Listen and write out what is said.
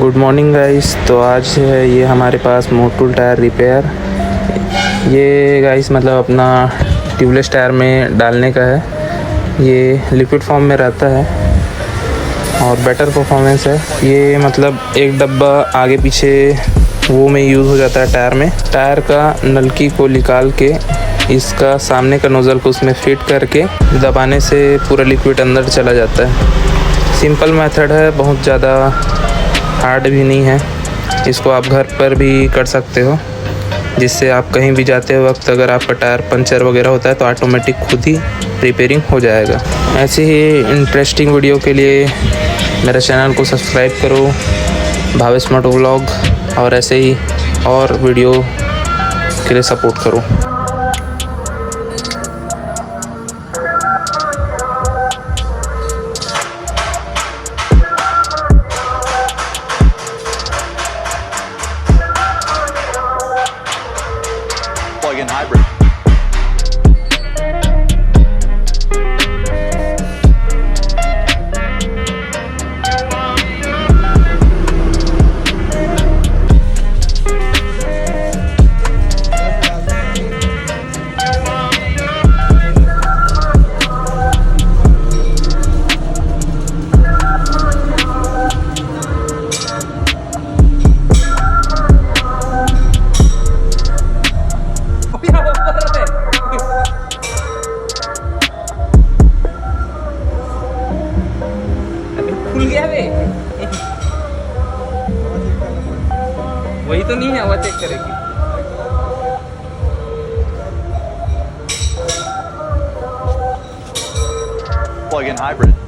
Good morning guys. तो आज है ये हमारे पास मोटूल टायर रिपेयर। ये गाइस मतलब अपना ट्यूबलेस टायर में डालने का है। ये लिक्विड फॉर्म में रहता है और बेटर परफॉर्मेंस है। ये मतलब एक डब्बा आगे पीछे वो में यूज़ हो जाता है टायर में। टायर का नलकी को निकाल के इसका सामने का नोज़ल को उसमें फिट करके दबाने से पूरा लिक्विड अंदर चला जाता है। सिंपल मेथड है, बहुत ज़्यादा हार्ड भी नहीं है। इसको आप घर पर भी कर सकते हो, जिससे आप कहीं भी जाते वक्त अगर आपका टायर पंचर वगैरह होता है तो ऑटोमेटिक खुद ही रिपेयरिंग हो जाएगा। ऐसे ही इंटरेस्टिंग वीडियो के लिए मेरे चैनल को सब्सक्राइब करो, भावेश मोटो व्लॉग, और ऐसे ही और वीडियो के लिए सपोर्ट करो। Plug-in hybrid. खुल गया बे। वही तो नहीं है, वो चेक करेगी। Plug-in hybrid.